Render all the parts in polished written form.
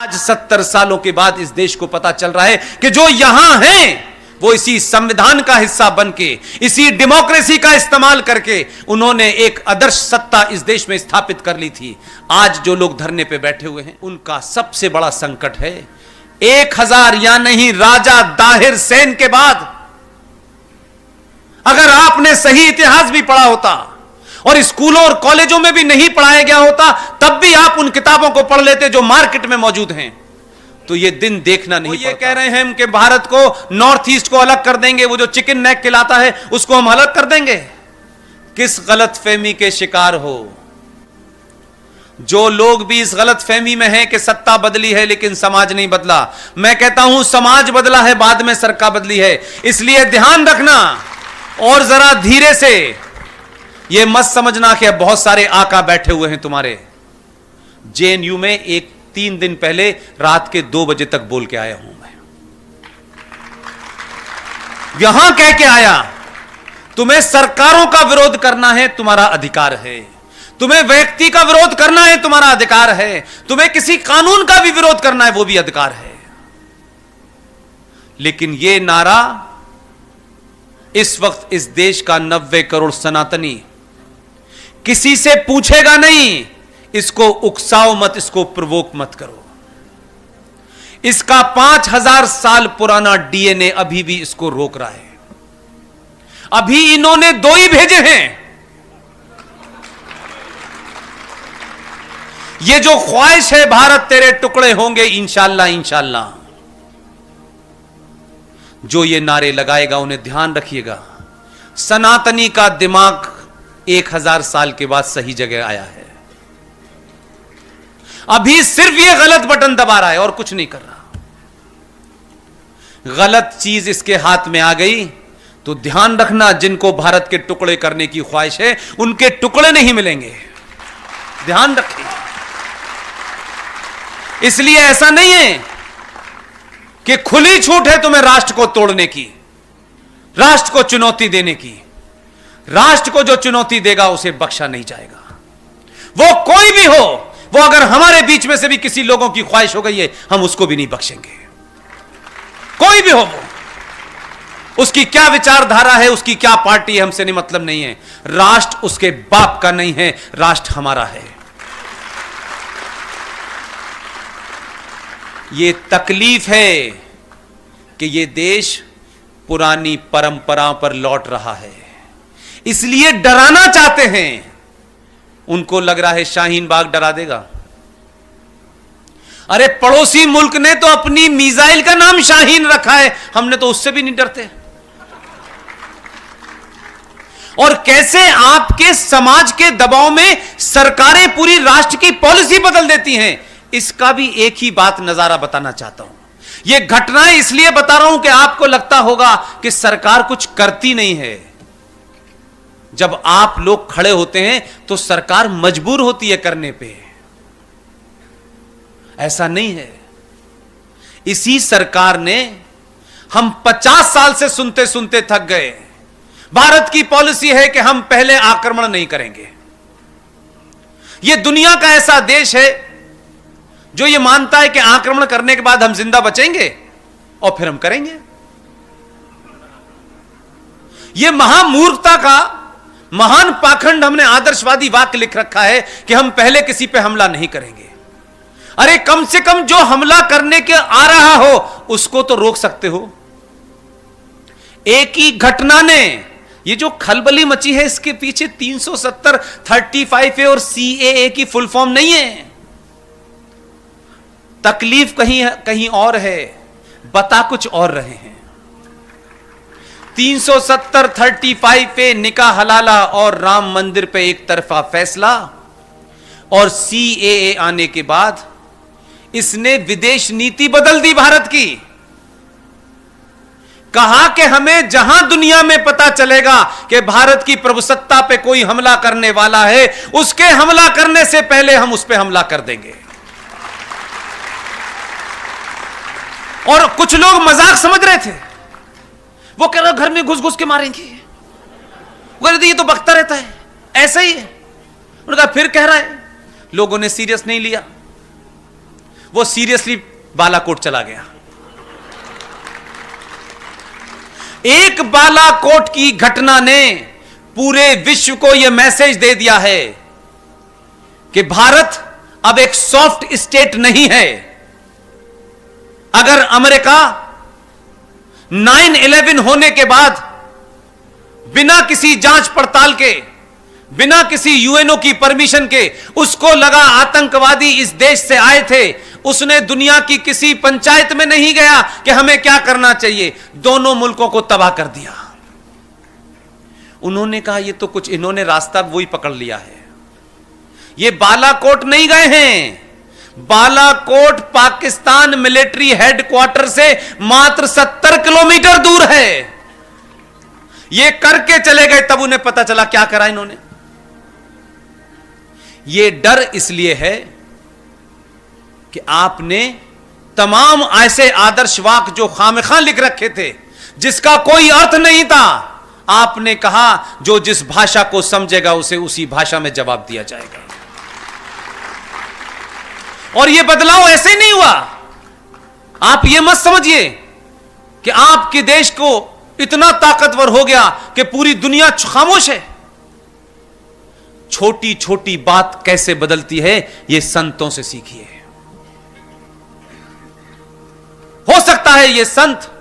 आज 70 सालों के बाद इस देश को पता चल रहा है कि जो यहां हैं वो इसी संविधान का हिस्सा बनके, इसी डेमोक्रेसी का इस्तेमाल करके उन्होंने एक आदर्श सत्ता इस देश में स्थापित कर ली थी। आज जो लोग धरने पे बैठे हुए हैं उनका सबसे बड़ा संकट है 1000 या नहीं राजा दाहिर सेन के बाद अगर आपने सही इतिहास भी पढ़ा होता और स्कूलों और कॉलेजों में भी नहीं पढ़ाया गया होता, तब भी आप उन किताबों को पढ़ लेते जो मार्केट में मौजूद हैं, तो ये दिन देखना नहीं पड़ता। ये कह रहे हैं कि भारत को नॉर्थ ईस्ट को अलग कर देंगे, वो जो चिकन नेक कहलाता है उसको हम अलग कर देंगे। किस गलतफहमी के शिकार हो? जो लोग भी इस गलतफहमी में हैं कि सत्ता बदली है लेकिन समाज नहीं बदला, मैं कहता हूं समाज बदला है, बाद में सरकार बदली है। इसलिए ध्यान रखना और जरा धीरे से, ये मत समझना कि अब बहुत सारे आका बैठे हुए हैं तुम्हारे। जेएनयू में एक 3 दिन पहले रात के 2 बजे तक बोल के आया हूं मैं, यहां कह के आया तुम्हें सरकारों का विरोध करना है तुम्हारा अधिकार है, तुम्हें व्यक्ति का विरोध करना है तुम्हारा अधिकार है, तुम्हें किसी कानून का भी विरोध करना है वो भी अधिकार है। लेकिन यह नारा इस वक्त इस देश का 90 करोड़ सनातनी किसी से पूछेगा नहीं। इसको उकसाओ मत, इसको प्रवोक मत करो। इसका 5000 साल पुराना डीएनए अभी भी इसको रोक रहा है। अभी इन्होंने 2 ही भेजे हैं। ये जो ख्वाहिश है भारत तेरे टुकड़े होंगे इंशाअल्लाह इंशाअल्लाह, जो ये नारे लगाएगा उन्हें ध्यान रखिएगा, सनातनी का दिमाग 1000 साल के बाद सही जगह आया है। अभी सिर्फ ये गलत बटन दबा रहा है और कुछ नहीं कर रहा। गलत चीज इसके हाथ में आ गई तो ध्यान रखना, जिनको भारत के टुकड़े करने की ख्वाहिश है उनके टुकड़े नहीं मिलेंगे, ध्यान रखिए। इसलिए ऐसा नहीं है कि खुली छूट है तुम्हें राष्ट्र को तोड़ने की, राष्ट्र को चुनौती देने की। राष्ट्र को जो चुनौती देगा उसे बख्शा नहीं जाएगा, वो कोई भी हो। वो अगर हमारे बीच में से भी किसी लोगों की ख्वाहिश हो गई है हम उसको भी नहीं बख्शेंगे, कोई भी हो वो। उसकी क्या विचारधारा है, उसकी क्या पार्टी है, हमसे नहीं मतलब नहीं है। राष्ट्र उसके बाप का नहीं है, राष्ट्र हमारा है। ये तकलीफ है कि ये देश पुरानी परंपरा पर लौट रहा है, इसलिए डराना चाहते हैं। उनको लग रहा है शाहीन बाग डरा देगा। अरे पड़ोसी मुल्क ने तो अपनी मिसाइल का नाम शाहीन रखा है, हमने तो उससे भी नहीं डरते। और कैसे आपके समाज के दबाव में सरकारें पूरी राष्ट्र की पॉलिसी बदल देती हैं, इसका भी एक ही बात नजारा बताना चाहता हूं। यह घटनाएं इसलिए बता रहा हूं कि आपको लगता होगा कि सरकार कुछ करती नहीं है। जब आप लोग खड़े होते हैं तो सरकार मजबूर होती है करने पे, ऐसा नहीं है। इसी सरकार ने, हम 50 साल से सुनते सुनते थक गए, भारत की पॉलिसी है कि हम पहले आक्रमण नहीं करेंगे। यह दुनिया का ऐसा देश है जो यह मानता है कि आक्रमण करने के बाद हम जिंदा बचेंगे और फिर हम करेंगे। यह महामूर्खता का महान पाखंड हमने आदर्शवादी वाक्य लिख रखा है कि हम पहले किसी पे हमला नहीं करेंगे। अरे कम से कम जो हमला करने के आ रहा हो उसको तो रोक सकते हो। एक ही घटना ने, ये जो खलबली मची है इसके पीछे 370, 35A और CAA की फुल फॉर्म नहीं है। तकलीफ कहीं और है, बता कुछ और रहे हैं। 370, 35A निकाह हलाला और राम मंदिर पे एक तरफा फैसला, और CAA आने के बाद इसने विदेश नीति बदल दी भारत की। कहा कि हमें जहां दुनिया में पता चलेगा कि भारत की प्रभुसत्ता पे कोई हमला करने वाला है, उसके हमला करने से पहले हम उस पे हमला कर देंगे। और कुछ लोग मजाक समझ रहे थे, वो कह रहा घर में घुस घुस के मारेंगे, वो कह रहे ये तो बकता रहता है, ऐसा ही है। उन्होंने कहा फिर कह रहा है, लोगों ने सीरियस नहीं लिया। वो सीरियसली बालाकोट चला गया। एक बालाकोट की घटना ने पूरे विश्व को यह मैसेज दे दिया है कि भारत अब एक सॉफ्ट स्टेट नहीं है। अगर अमेरिका 9/11 होने के बाद बिना किसी जांच पड़ताल के, बिना किसी यूएनओ की परमिशन के उसको लगा आतंकवादी इस देश से आए थे, उसने दुनिया की किसी पंचायत में नहीं गया कि हमें क्या करना चाहिए, दोनों मुल्कों को तबाह कर दिया। उन्होंने कहा ये तो कुछ इन्होंने रास्ता वही पकड़ लिया है। ये बालाकोट नहीं गए हैं। बालाकोट पाकिस्तान मिलिट्री हेडक्वार्टर से मात्र 70 किलोमीटर दूर है। ये करके चले गए, तब उन्हें पता चला क्या करा इन्होंने। ये डर इसलिए है कि आपने तमाम ऐसे आदर्श वाक्य जो खामखा लिख रखे थे, जिसका कोई अर्थ नहीं था, आपने कहा जो जिस भाषा को समझेगा उसे उसी भाषा में जवाब दिया जाएगा। और यह बदलाव ऐसे नहीं हुआ। आप यह मत समझिए कि आपके देश को इतना ताकतवर हो गया कि पूरी दुनिया खामोश है। छोटी छोटी बात कैसे बदलती है, यह संतों से सीखिए। हो सकता है यह संत,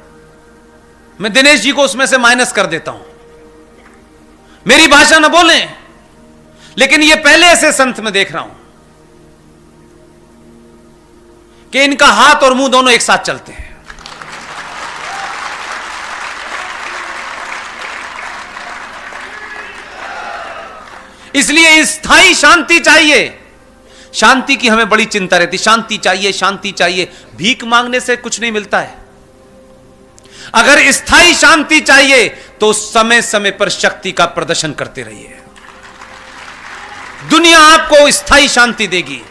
मैं दिनेश जी को उसमें से माइनस कर देता हूं, मेरी भाषा ना बोलें, लेकिन यह पहले ऐसे संत में देख रहा हूं कि इनका हाथ और मुंह दोनों एक साथ चलते हैं। इसलिए स्थायी शांति चाहिए। शांति की हमें बड़ी चिंता रहती, शांति चाहिए, शांति चाहिए। भीख मांगने से कुछ नहीं मिलता है। अगर स्थायी शांति चाहिए तो समय समय पर शक्ति का प्रदर्शन करते रहिए। दुनिया आपको स्थायी शांति देगी।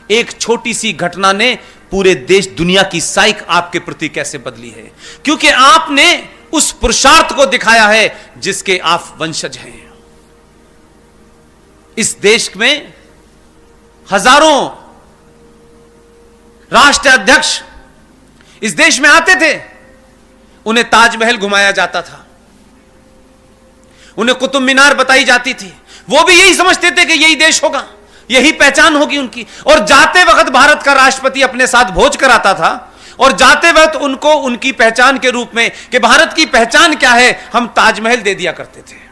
एक छोटी सी घटना ने पूरे देश दुनिया की साइक आपके प्रति कैसे बदली है, क्योंकि आपने उस पुरुषार्थ को दिखाया है जिसके आप वंशज हैं। इस देश में हजारों राष्ट्राध्यक्ष इस देश में आते थे, उन्हें ताजमहल घुमाया जाता था, उन्हें कुतुब मीनार बताई जाती थी। वो भी यही समझते थे कि यही देश होगा, यही पहचान होगी उनकी। और जाते वक्त भारत का राष्ट्रपति अपने साथ भोज कराता था, और जाते वक्त उनको उनकी पहचान के रूप में कि भारत की पहचान क्या है, हम ताजमहल दे दिया करते थे।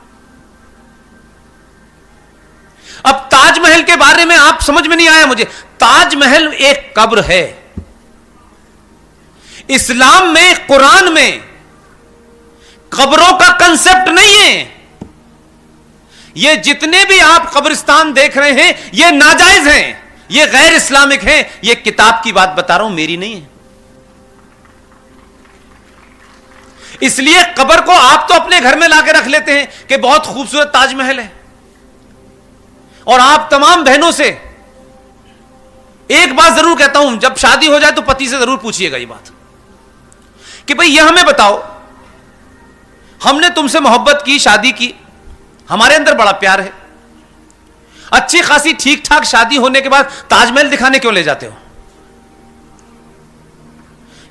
अब ताजमहल के बारे में आप समझ में नहीं आया मुझे। ताजमहल एक कब्र है। इस्लाम में, कुरान में कब्रों का कंसेप्ट नहीं है। ये जितने भी आप कब्रिस्तान देख रहे हैं ये नाजायज हैं, ये गैर इस्लामिक हैं। ये किताब की बात बता रहा हूं, मेरी नहीं है। इसलिए कब्र को आप तो अपने घर में लाके रख लेते हैं कि बहुत खूबसूरत ताजमहल है। और आप तमाम बहनों से एक बात जरूर कहता हूं, जब शादी हो जाए तो पति से जरूर पूछिएगा ये बात कि भाई यह हमें बताओ, हमने तुमसे मोहब्बत की, शादी की, हमारे अंदर बड़ा प्यार है, अच्छी खासी ठीक ठाक शादी होने के बाद ताजमहल दिखाने क्यों ले जाते हो?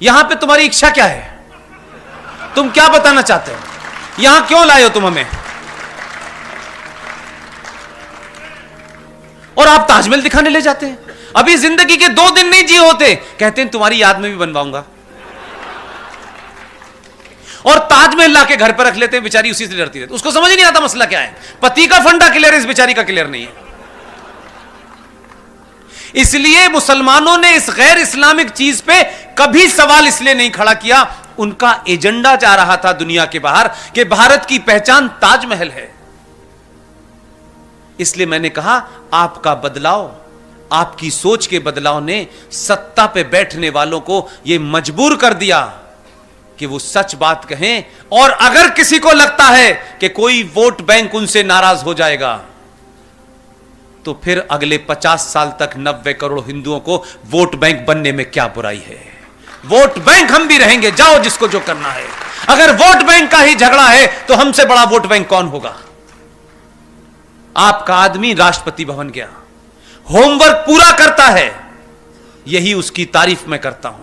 यहां पे तुम्हारी इच्छा क्या है? तुम क्या बताना चाहते हो? यहां क्यों लाए हो तुम हमें? और आप ताजमहल दिखाने ले जाते हैं। अभी जिंदगी के 2 दिन नहीं जिए होते, कहते हैं तुम्हारी याद में भी बनवाऊंगा। और ताजमहल लाके घर पर रख लेते हैं, बेचारी उसी से डरती रहती। उसको समझ ही नहीं आता मसला क्या है। पति का फंडा क्लियर है, इस बेचारी का क्लियर नहीं है। इसलिए मुसलमानों ने इस गैर इस्लामिक चीज पे कभी सवाल इसलिए नहीं खड़ा किया, उनका एजेंडा जा रहा था दुनिया के बाहर कि भारत की पहचान ताजमहल है। इसलिए मैंने कहा आपका बदलाव, आपकी सोच के बदलाव ने सत्ता पे बैठने वालों को यह मजबूर कर दिया कि वो सच बात कहें। और अगर किसी को लगता है कि कोई वोट बैंक उनसे नाराज हो जाएगा, तो फिर अगले 50 साल तक 90 करोड़ हिंदुओं को वोट बैंक बनने में क्या बुराई है। वोट बैंक हम भी रहेंगे, जाओ जिसको जो करना है। अगर वोट बैंक का ही झगड़ा है तो हमसे बड़ा वोट बैंक कौन होगा? आपका आदमी राष्ट्रपति भवन गया, होमवर्क पूरा करता है, यही उसकी तारीफ मैं करता हूं।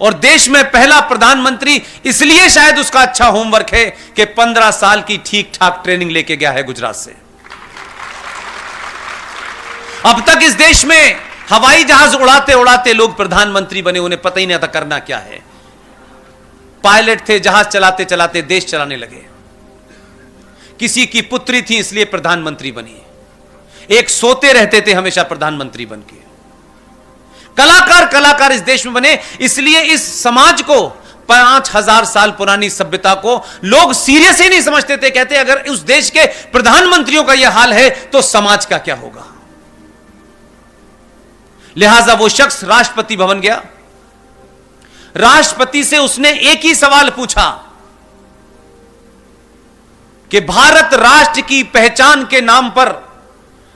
और देश में पहला प्रधानमंत्री इसलिए शायद उसका अच्छा होमवर्क है कि 15 साल की ठीक ठाक ट्रेनिंग लेके गया है गुजरात से। अब तक इस देश में हवाई जहाज उड़ाते उड़ाते लोग प्रधानमंत्री बने, उन्हें पता ही नहीं था करना क्या है। पायलट थे, जहाज चलाते चलाते देश चलाने लगे। किसी की पुत्री थी इसलिए प्रधानमंत्री बनी। एक सोते रहते थे हमेशा प्रधानमंत्री बनके। कलाकार इस देश में बने इसलिए इस समाज को, 5000 साल पुरानी सभ्यता को लोग सीरियस ही नहीं समझते थे। कहते अगर उस देश के प्रधानमंत्रियों का यह हाल है तो समाज का क्या होगा। लिहाजा वो शख्स राष्ट्रपति भवन गया। राष्ट्रपति से उसने एक ही सवाल पूछा कि भारत राष्ट्र की पहचान के नाम पर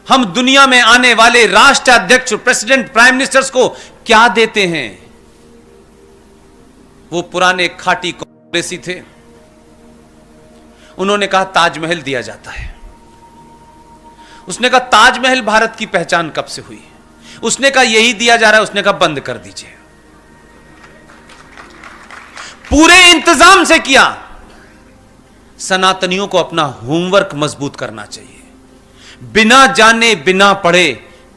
हम दुनिया में आने वाले राष्ट्राध्यक्ष, प्रेसिडेंट, प्राइम मिनिस्टर्स को क्या देते हैं। वो पुराने खाटी कांग्रेसी थे। उन्होंने कहा ताजमहल दिया जाता है। उसने कहा ताजमहल भारत की पहचान कब से हुई। उसने कहा यही दिया जा रहा है। उसने कहा बंद कर दीजिए। पूरे इंतजाम से किया। सनातनियों को अपना होमवर्क मजबूत करना चाहिए। बिना जाने बिना पढ़े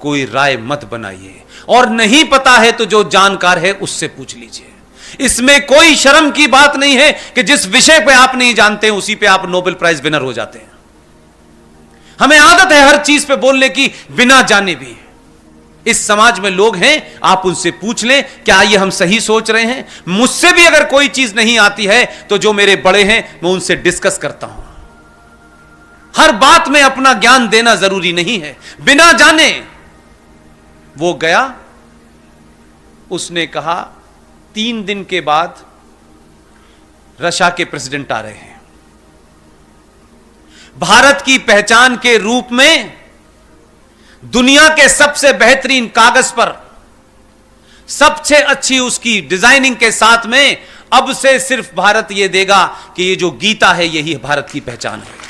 कोई राय मत बनाइए, और नहीं पता है तो जो जानकार है उससे पूछ लीजिए। इसमें कोई शर्म की बात नहीं है कि जिस विषय पे आप नहीं जानते हैं उसी पे आप नोबेल प्राइज विनर हो जाते हैं। हमें आदत है हर चीज पे बोलने की बिना जाने भी। इस समाज में लोग हैं, आप उनसे पूछ लें क्या ये हम सही सोच रहे हैं। मुझसे भी अगर कोई चीज नहीं आती है तो जो मेरे बड़े हैं मैं उनसे डिस्कस करता हूं। हर बात में अपना ज्ञान देना जरूरी नहीं है बिना जाने। वो गया, उसने कहा 3 दिन के बाद रशिया के प्रेसिडेंट आ रहे हैं। भारत की पहचान के रूप में दुनिया के सबसे बेहतरीन कागज पर सबसे अच्छी उसकी डिजाइनिंग के साथ में अब से सिर्फ भारत यह देगा कि ये जो गीता है यही भारत की पहचान है।